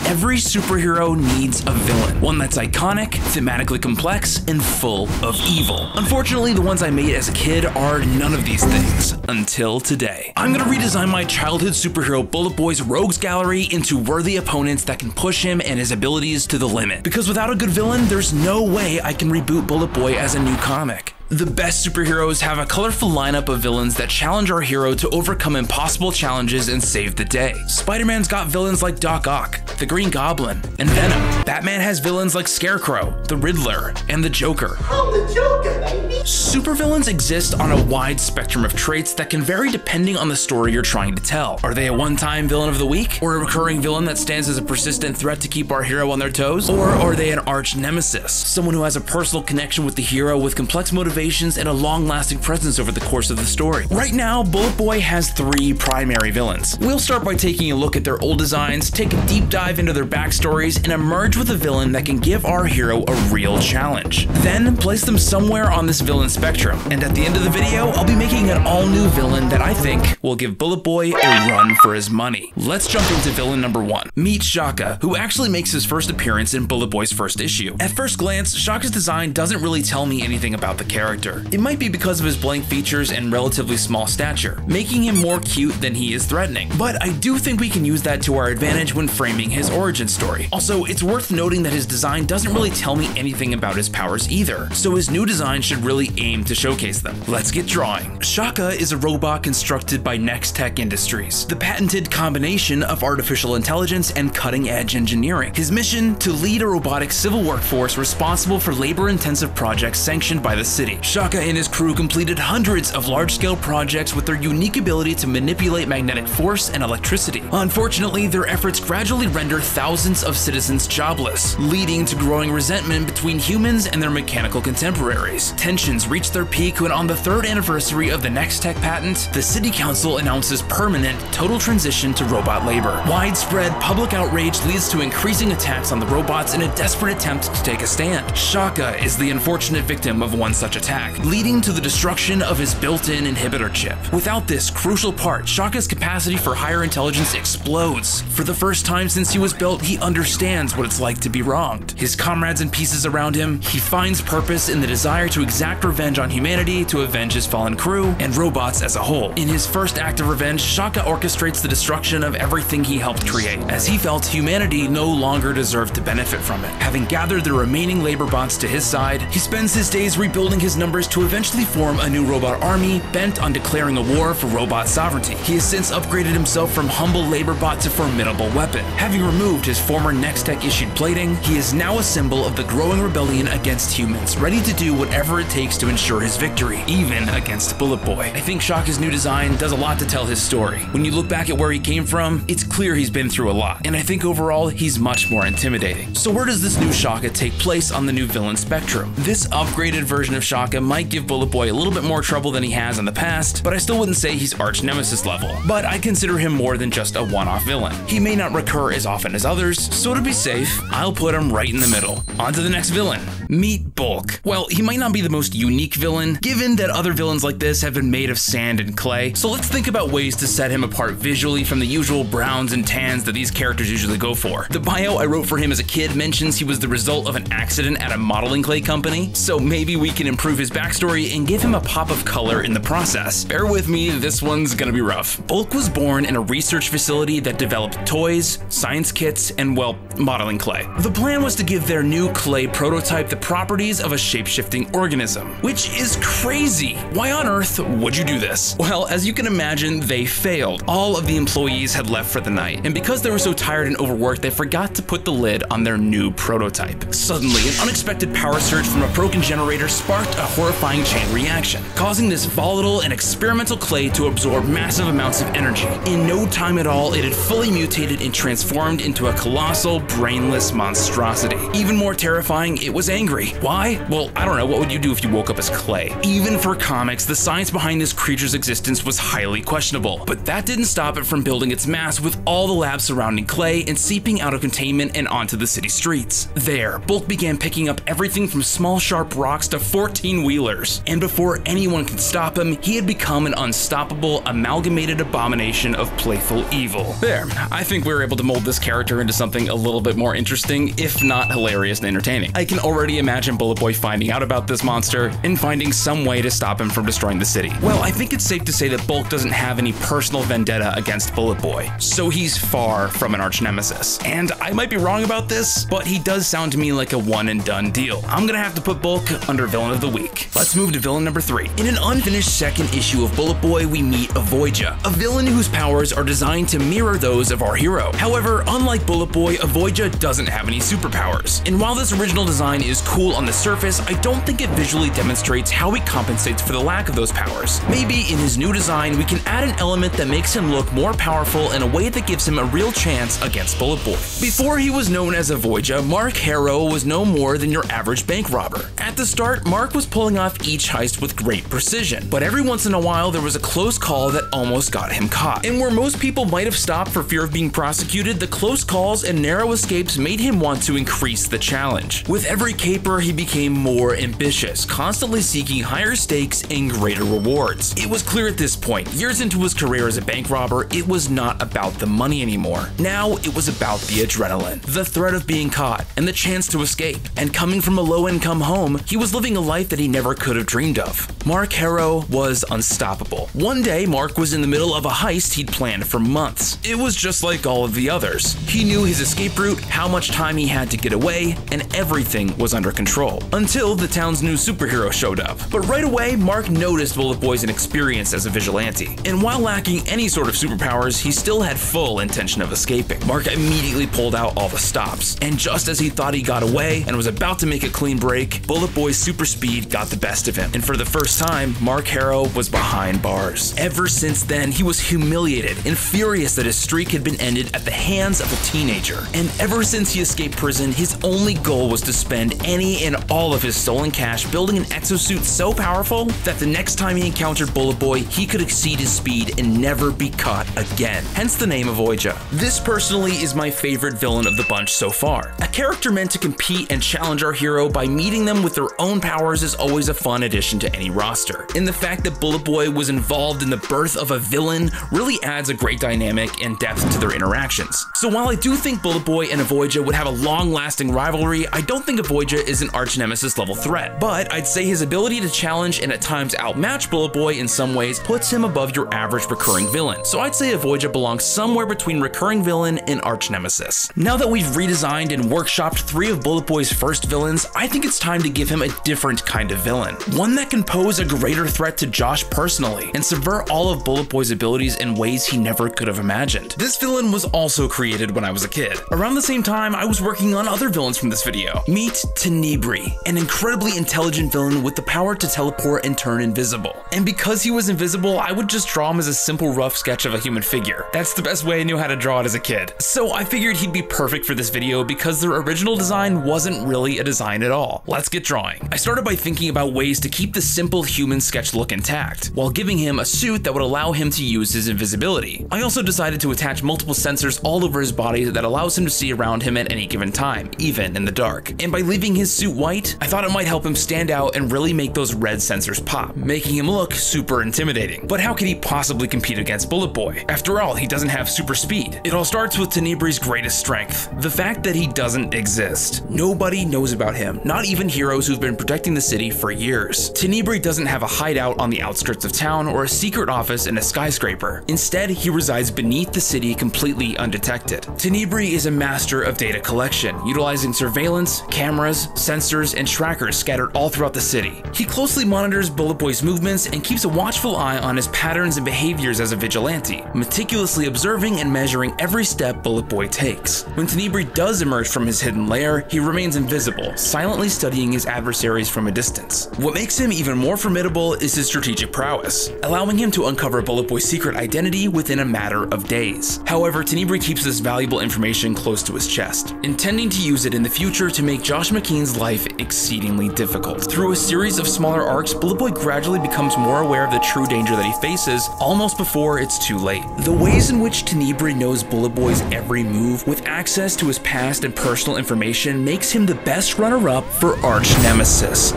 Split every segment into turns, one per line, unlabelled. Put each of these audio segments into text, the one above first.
Every superhero needs a villain, one that's iconic, thematically complex, and full of evil. Unfortunately, the ones I made as a kid are none of these things, until today. I'm gonna redesign my childhood superhero Bullet Boy's rogues gallery into worthy opponents that can push him and his abilities to the limit. Because without a good villain, there's no way I can reboot Bullet Boy as a new comic. The best superheroes have a colorful lineup of villains that challenge our hero to overcome impossible challenges and save the day. Spider-Man's got villains like Doc Ock, the Green Goblin, and Venom. Batman has villains like Scarecrow, the Riddler, and the Joker.
I'm the Joker, baby!
Supervillains exist on a wide spectrum of traits that can vary depending on the story you're trying to tell. Are they a one-time villain of the week? Or a recurring villain that stands as a persistent threat to keep our hero on their toes? Or are they an arch nemesis? Someone who has a personal connection with the hero with complex motivations and a long-lasting presence over the course of the story. Right now, Bullet Boy has 3 primary villains. We'll start by taking a look at their old designs, take a deep dive into their backstories, and emerge with a villain that can give our hero a real challenge. Then, place them somewhere on this villain spectrum, and at the end of the video, I'll be making an all-new villain that I think will give Bullet Boy a run for his money. Let's jump into villain number 1. Meet Shaka, who actually makes his first appearance in Bullet Boy's first issue. At first glance, Shaka's design doesn't really tell me anything about the character. It might be because of his blank features and relatively small stature, making him more cute than he is threatening. But I do think we can use that to our advantage when framing his origin story. Also, it's worth noting that his design doesn't really tell me anything about his powers either, so his new design should really aim to showcase them. Let's get drawing. Shaka is a robot constructed by Next Tech Industries, the patented combination of artificial intelligence and cutting-edge engineering. His mission: to lead a robotic civil workforce responsible for labor-intensive projects sanctioned by the city. Shaka and his crew completed hundreds of large-scale projects with their unique ability to manipulate magnetic force and electricity. Unfortunately, their efforts gradually render thousands of citizens jobless, leading to growing resentment between humans and their mechanical contemporaries. Tensions reached their peak when, on the 3rd anniversary of the Next Tech patent, the City Council announces permanent, total transition to robot labor. Widespread public outrage leads to increasing attacks on the robots in a desperate attempt to take a stand. Shaka is the unfortunate victim of one such attack, leading to the destruction of his built-in inhibitor chip. Without this crucial part, Shaka's capacity for higher intelligence explodes. For the first time since he was built, he understands what it's like to be wronged. His comrades and pieces around him, he finds purpose in the desire to exact revenge on humanity, to avenge his fallen crew, and robots as a whole. In his first act of revenge, Shaka orchestrates the destruction of everything he helped create, as he felt humanity no longer deserved to benefit from it. Having gathered the remaining labor bots to his side, he spends his days rebuilding his numbers to eventually form a new robot army bent on declaring a war for robot sovereignty. He has since upgraded himself from humble labor bot to formidable weapon. Having removed his former Next Tech issued plating, he is now a symbol of the growing rebellion against humans, ready to do whatever it takes to ensure his victory, even against Bullet Boy. I think Shaka's new design does a lot to tell his story. When you look back at where he came from, it's clear he's been through a lot, and I think overall he's much more intimidating. So where does this new Shaka take place on the new villain spectrum? This upgraded version of Shaka might give Bullet Boy a little bit more trouble than he has in the past, but I still wouldn't say he's arch nemesis level. But I consider him more than just a one-off villain. He may not recur as often as others, so to be safe, I'll put him right in the middle. On to the next villain. Meet Bulk. Well, he might not be the most unique villain, given that other villains like this have been made of sand and clay, so let's think about ways to set him apart visually from the usual browns and tans that these characters usually go for. The bio I wrote for him as a kid mentions he was the result of an accident at a modeling clay company, so maybe we can improve his backstory and give him a pop of color in the process. Bear with me, this one's gonna be rough. Bulk was born in a research facility that developed toys, science kits, and, well, modeling clay. The plan was to give their new clay prototype the properties of a shape-shifting organism, which is crazy. Why on earth would you do this? Well, as you can imagine, they failed. All of the employees had left for the night, and because they were so tired and overworked, they forgot to put the lid on their new prototype. Suddenly, an unexpected power surge from a broken generator sparked a horrifying chain reaction, causing this volatile and experimental clay to absorb massive amounts of energy. In no time at all, it had fully mutated and transformed into a colossal, brainless monstrosity. Even more terrifying, it was angry. Why? Well, I don't know. What would you do if you woke up as clay. Even for comics, the science behind this creature's existence was highly questionable, but that didn't stop it from building its mass with all the labs surrounding clay and seeping out of containment and onto the city streets. There, Bulk began picking up everything from small sharp rocks to 14-wheelers, and before anyone could stop him, he had become an unstoppable, amalgamated abomination of playful evil. There, I think we were able to mold this character into something a little bit more interesting, if not hilarious and entertaining. I can already imagine Bullet Boy finding out about this monster and finding some way to stop him from destroying the city. Well, I think it's safe to say that Bulk doesn't have any personal vendetta against Bullet Boy, so he's far from an arch nemesis. And I might be wrong about this, but he does sound to me like a one and done deal. I'm gonna have to put Bulk under Villain of the Week. Let's move to villain number 3. In an unfinished second issue of Bullet Boy, we meet Avoidja, a villain whose powers are designed to mirror those of our hero. However, unlike Bullet Boy, Avoidja doesn't have any superpowers. And while this original design is cool on the surface, I don't think it visually demonstrates how he compensates for the lack of those powers. Maybe in his new design, we can add an element that makes him look more powerful in a way that gives him a real chance against Bullet Boy. Before he was known as Avoidja, Mark Harrow was no more than your average bank robber. At the start, Mark was pulling off each heist with great precision, but every once in a while there was a close call that almost got him caught. And where most people might have stopped for fear of being prosecuted, the close calls and narrow escapes made him want to increase the challenge. With every caper, he became more ambitious, constantly seeking higher stakes and greater rewards. It was clear at this point, years into his career as a bank robber, it was not about the money anymore. Now it was about the adrenaline, the threat of being caught, and the chance to escape. And coming from a low-income home, he was living a life that he never could have dreamed of. Mark Harrow was unstoppable. One day, Mark was in the middle of a heist he'd planned for months. It was just like all of the others. He knew his escape route, how much time he had to get away, and everything was under control. Until the town's new superhero showed up. But right away, Mark noticed Bullet Boy's inexperience as a vigilante. And while lacking any sort of superpowers, he still had full intention of escaping. Mark immediately pulled out all the stops. And just as he thought he got away and was about to make a clean break, Bullet Boy's super speed got the best of him. And for the first time, Mark Harrow was behind bars. Ever since then, he was humiliated and furious that his streak had been ended at the hands of a teenager. And ever since he escaped prison, his only goal was to spend any and all of his stolen cash building an exosuit so powerful that the next time he encountered Bullet Boy, he could exceed his speed and never be caught again. Hence the name Avoidja. This personally is my favorite villain of the bunch so far. A character meant to compete and challenge our hero by meeting them with their own powers is always a fun addition to any roster. And the fact that Bullet Boy was involved in the birth of a villain really adds a great dynamic and depth to their interactions. So while I do think Bullet Boy and Avoidja would have a long-lasting rivalry, I don't think Avoidja is an arch nemesis level threat. But I'd say his ability to challenge and at times outmatch Bullet Boy in some ways puts him above your average recurring villain. So I'd say Avoidja belongs somewhere between recurring villain and arch nemesis. Now that we've redesigned and workshopped 3 of Bullet Boy's first villains, I think it's time to give him a different kind of villain. One that can pose a greater threat to Josh personally and subvert all of Bullet Boy's abilities in ways he never could have imagined. This villain was also created when I was a kid. Around the same time, I was working on other villains from this video. Meet Tbri, an incredibly intelligent villain with the power to teleport and turn invisible. And because he was invisible, I would just draw him as a simple rough sketch of a human figure. That's the best way I knew how to draw it as a kid. So I figured he'd be perfect for this video because their original design wasn't really a design at all. Let's get drawing. I started by thinking about ways to keep the simple human sketch look intact, while giving him a suit that would allow him to use his invisibility. I also decided to attach multiple sensors all over his body that allows him to see around him at any given time, even in the dark. And by leaving his suit white, I thought it might help him stand out and really make those red sensors pop, making him look super intimidating. But how could he possibly compete against Bullet Boy? After all, he doesn't have super speed. It all starts with Tbri's greatest strength, the fact that he doesn't exist. Nobody knows about him, not even heroes who've been protecting the city for years. Tbri doesn't have a hideout on the outskirts of town or a secret office in a skyscraper. Instead, he resides beneath the city completely undetected. Tbri is a master of data collection, utilizing surveillance, cameras, sensors, and trackers scattered all throughout the city. He closely monitors Bullet Boy's movements and keeps a watchful eye on his patterns and behaviors as a vigilante, meticulously observing and measuring every step Bullet Boy takes. When Tbri does emerge from his hidden lair, he remains invisible, silently studying his adversaries from a distance. What makes him even more formidable is his strategic prowess, allowing him to uncover Bullet Boy's secret identity within a matter of days. However, Tbri keeps this valuable information close to his chest, intending to use it in the future to make Josh McKean's life exceedingly difficult. Through Through a series of smaller arcs, Bullet Boy gradually becomes more aware of the true danger that he faces, almost before it's too late. The ways in which Tbri knows Bullet Boy's every move, with access to his past and personal information, makes him the best runner-up for arch nemesis.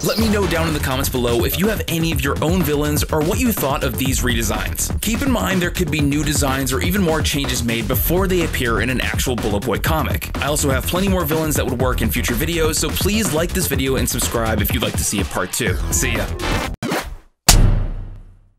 Let me know down in the comments below if you have any of your own villains or what you thought of these redesigns. Keep in mind there could be new designs or even more changes made before they appear in an actual Bullet Boy comic. I also have plenty more villains that would work in future videos, so please like this video and subscribe if you'd like to see a part 2. See ya!